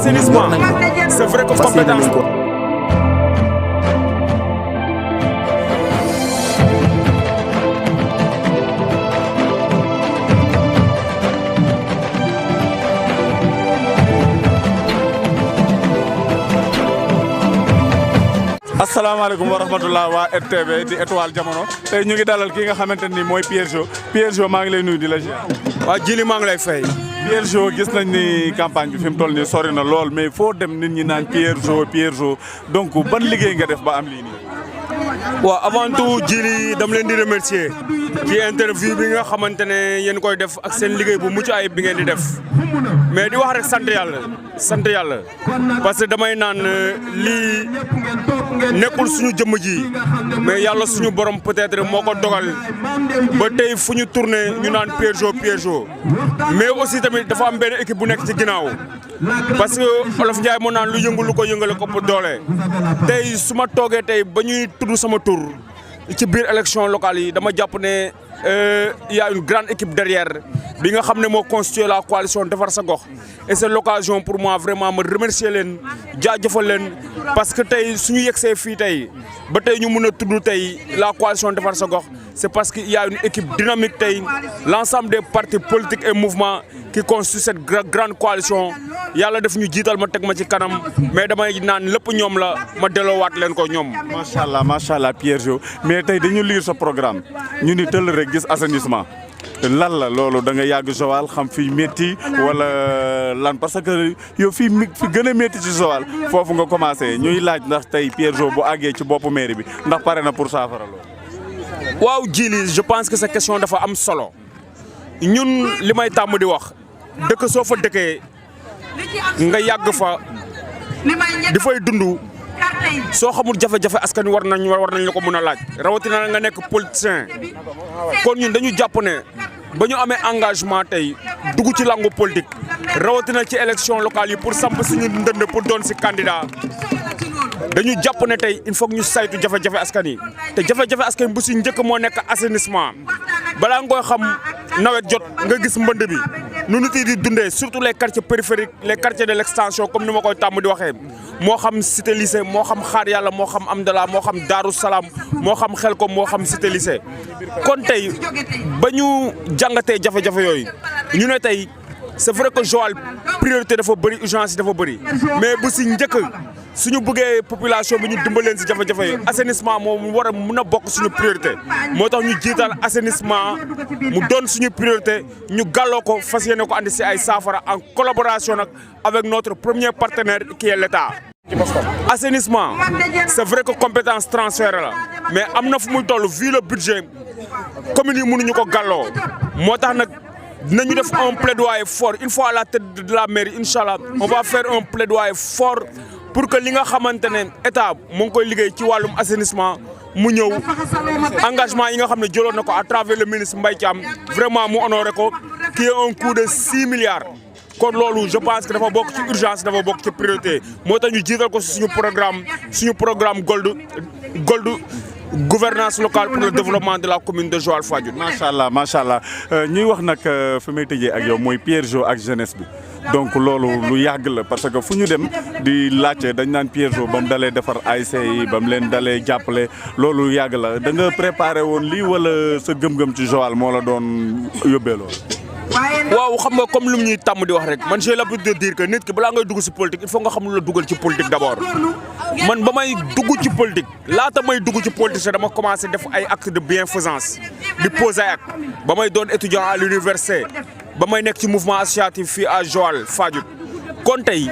assainissement c'est vrai que compétence. asalaamaaleykum wa rahmatulah waa RTV di Étoile Jamono tey ñu ngi dalal ki nga xamante ni mooy Pierre Jo maa ngi lay nuyu di la ziar. waa Jili maa ngi lay fay. Pierre Jo gis nañ ni campagne bi fi mu toll nii sori na lool mais foo dem nit ñi naan Pierre Jo donc ban liggéey nga def ba am lii nii. waaw avant tout Jili dama leen di remercier ci interview bi nga xamante ne yéen koy def ak seen liggéey bu mucc ayib bi ngeen di def mais di wax rek sant yàlla parce que damay naan lii nekkul suñu jëmm ji mais yàlla suñu borom peut-être moo ko dogal ba tey fu ñu tourné ñu naan Pierre Jo mais aussi tamit dafa am benn équipe bu nekk ci ginnaaw parce que Olof Ndiaye moo naan lu yëngu lu ko yëngale ko pour doole tey su ma toogee tey ba ñuy tudd sama tur ci biir élection locale yi dama jàpp ne il y a une grande équipe derrière bi nga xam ne moo constitué la coalition Defar sa Gox et c'est l'occasion pour moi vraiment ma remercier leen jaajëfal leen parce que tey suñu yegsee fii tey ba tey ñu mën a tudd tey la coalition Defar sa Gox c'est parce qu'il y a une équipe dynamique tey l'ensemble des partis politiques et mouvements qui constituent cette grande coalition yàlla def ñu jiital ma teg ma ci kanam mais damay naan lépp ñoom la ma delloowaat leen ko ñoom. macha allah Pierre Jo mais tey dañu lire sa programme ñu ni tëll rek gis assainissement lan la loolu da nga yàgg Joal xam fi métti wala lan parce que yow fi gën a métti ci Joal foofu nga commencé ñuy laaj ndax tey Pierre Jo bu àggee ci boppu mairie bi ndax pare na pour saafara loolu. waaw Djily je pense que cette question dafa am solo ñun li may tàmm di wax dëkk soo fa dëkkee nga yàgg fa di fay dund soo xamul jafe-jafe askan wi war nañ la ko mën a laaj rawatina nga nekk politicien kon ñun dañu jàpp ne ba ñu amee engagement tey dugg ci langue politique rawatina ci élection locale yi pour samp suñu ndënd pour doon si candidat dañu jàpp ne tey il faut que ñu saytu jafe-jafe askan yi te jafe-jafe askan bu si njëkk moo nekk assainissement balaa nga koy xam nawet jot nga gis mbënd bi nu nit yi di dundee surtout les quartiers périphériques les quartiers de l'extension comme ni ma koy tàmm di waxee moo xam cité lycée moo xam xaar yàlla moo xam Amdala moo xam Daaru Salaam moo xam Xelkom moo xam cité lycée kon tey ba ñu jàngatee jafe-jafe yooyu ñu ne tey c'est vrai que Joal priorité dafa bëri urgence yi dafa bëri mais bu si njëkk suñu bëggee population bi ñu dimbaleen si jafe-jafe yi assainissement moom war a mën a bokk suñu priorité moo tax ñu jiital assainissement mu doon suñu priorité ñu gàlloo ko fas yéene ko andi si ay saafara en collaboration nag avec notre premier partenaire qui est l'État. assainissement c'est vrai que compétence transférée la mais am na fu muy toll vu le budget communes yi mënuñu ko gàlloo moo tax nag dinañu def un plaidoyer fort une fois à la tête de la mairie inchallah on va faire un plaidoyer fort pour que li nga xamante ne état mu ngi koy liggéey ci wàllum assainissement mu ñëw engagement yi nga xam ne jëloon na ko à travers le ministre Mbaye Thiam vraiment mu honoré ko qui est un coût de 6 milliards. kon loolu je pense que dafa bokk ci urgence dafa bokk ci priorité moo tax ñu jiital ko suñu programme gold gouvernance locale pour le développement de la commune de Joal Fadiouth. macha allah ñuy wax nag fi may tëjee ak yow mooy Pierre Jo ak jeunesse bi donc loolu lu yàgg la parce que fu ñu dem di laajte dañ naan Pierre Jo ba mu dalee defar ASC yi ba mu leen dalee jàppale loolu yàgg la da nga préparé woon lii wala sa gëm-gëm ci Joal moo la doon yóbbee loolu. waaw xam nga comme lu ñuy tàmm di wax rek man j'ai l'habitude de dire que nit ki balaa ngay dugg ci politique il faut nga xam lu la dugal ci politique d'abord man ba may dugg ci politique laata may dugg ci politique dama commencé def ay actes de bienfaisance di poser ay actes ba may doon étudiant à l'université ba may nekk ci mouvement associatif fii à Joal Fadiouth kon tey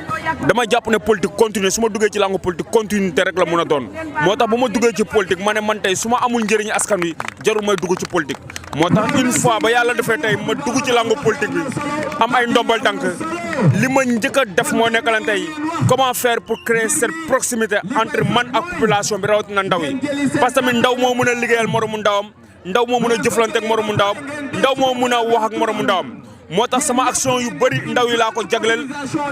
dama jàpp ne politique continue su ma duggee ci langue politique continuité rek la mën a doon moo tax ba ma duggee ci politique ma ne man tey su ma amul njëriñ askan wi jarul may dugg ci politique moo tax une fois ba yàlla defee tey ma dugg ci langue politique bi am ay ndombal tànk li ma njëkk a def moo nekk lan tey comment faire pour créer cette proximité entre man ak population bi rawatina ndaw yi parce que tamit ndaw moo mën a liggéeyal moromu ndawam ndaw moo mën a jëflante ak moromu ndawam ndaw moo mën a wax ak moromu ndawam moo tax sama action yu bëri ndaw yi laa ko jagleel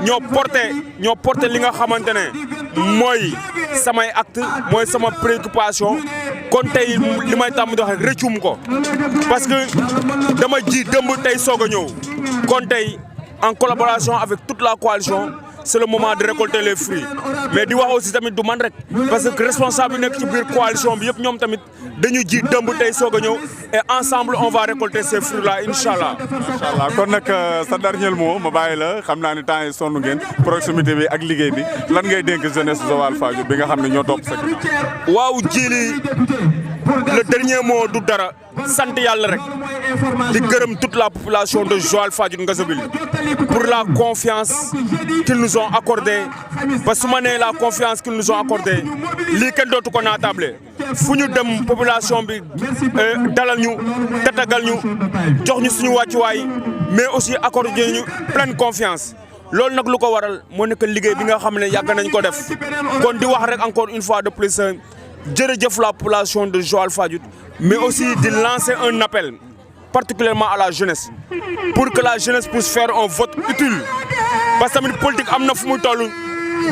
ñoo porté li nga xamante ne mooy samay acte mooy sama préoccupation kon tey li may tàmm di wax rek rëccum ko parce que dama ji dëmb tey soog a ñëw kon tey en collaboration avec toute la coalition c'est le moment de récolter les fruits mais di wax aussi tamit du man rek parce que responsable yi nekk ci biir coalition bi yëpp ñoom tamit dañu ji dëmb tey soog a ñëw et ensemble on va récolter ces fruits là incha allah. macha allah kon nag sa dernier mot ma bàyyi la xam naa ne temps yi sonn ngeen proximité bi ak liggéey bi lan ngay dénk jeunesse Joal Fadiouth bi nga xam ne ñoo topp sa ginnaaw. waaw Djily le dernier mot du dara sant yàlla rek di gërëm toute la population de Joal Fadiouth Ngazobil pour la confiance qu'ils nous ont accordée parce que su ma nee la confiance qu'ils nous ont accordée lii kenn dootu ko naatable fu ñu dem population bi dalal ñu tatagal ñu jox ñu suñu wàccuwaay mais aussi accordé ñu pleine confiance loolu nag lu ko waral moo nekk liggéey bi nga xam ne yàgg nañ ko def kon di wax rek encore une fois de plus jërëjëf la population de Joal Fadiouth mais aussi de lancer un appel particulièrement à la jeunesse pour que la jeunesse puisse faire un vote utile parce que tamit politique am na fu mu toll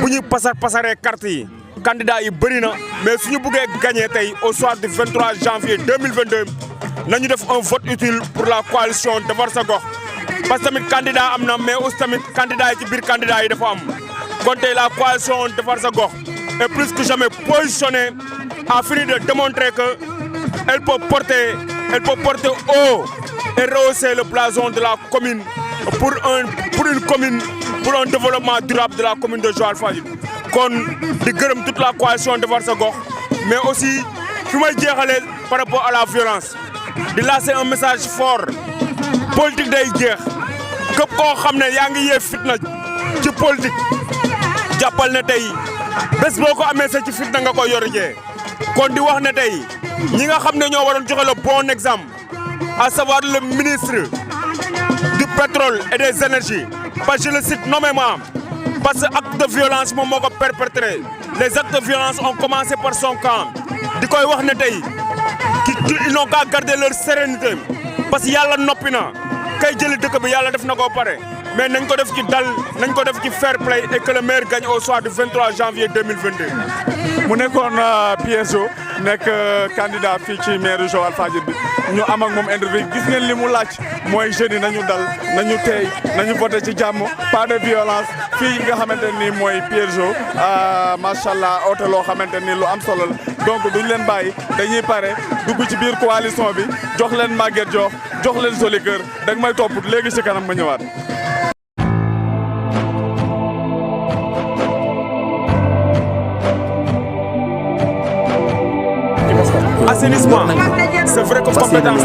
bu ñuy pasaree carte yi candidat yi bëri na mais suñu bëggee gagner tey au soir du 23 janvier 2022 nañu def un vote utile pour la coalition Defar Sa Gox parce que tamit candidat am na mais aussi tamit candidat yi ci biir candidat yi dafa am kon tey la coalition Defar Sa Gox est plus que jamais positionnée à finir de démontrer que elle peut porter haut et rehausser le blason de la commune pour une commune pour un développement durable de la commune de Joal Fadiouth kon di gërëm toute la coalition Defar Sa Gox mais aussi fi may jeexalee par rapport à la violence di lancer un message fort politique day jeex képp koo xam ne yaa ngi yee fitna ci politique jàppal ne tey bés boo ko amee sa ci fitna nga koy yor jee kon di wax ne tey ñi nga xam ne ñoo waroon joxe le bon exemple à savoir le ministre du pétrole et des énergies parce que je le cite nommément parce que acte de violence moom moo ko perpétré les actes de violence ont commencé par son camp di koy wax ne tey ils n'ont qu'à garder leur sérénité parce que yàlla noppi na kay jëli dëkk bi yàlla def na ko pare mais nañ ko def ci dal nañ ko def ci fair play et que le maire gagne au soir du 23 janvier 2022. mu nekkoon Pierre Jo nekk candidat fii ci maire Joal Fadiouth bi ñu am ak moom interview gis ngeen li mu laaj mooy jeunes yi nañu dal nañu teey nañu voté ci jàmm pas de violence fii nga xamante ni mooy Pierre Jo macha allah oote loo xamante ni lu am solo la donc duñ leen bàyyi dañuy pare dugg ci biir coalition bi jox leen Maguette Diokh jox leen Joli Kër da nga may topp léegi ci kanam ma ñëwaat. Assainissement, c'est vrai que compétence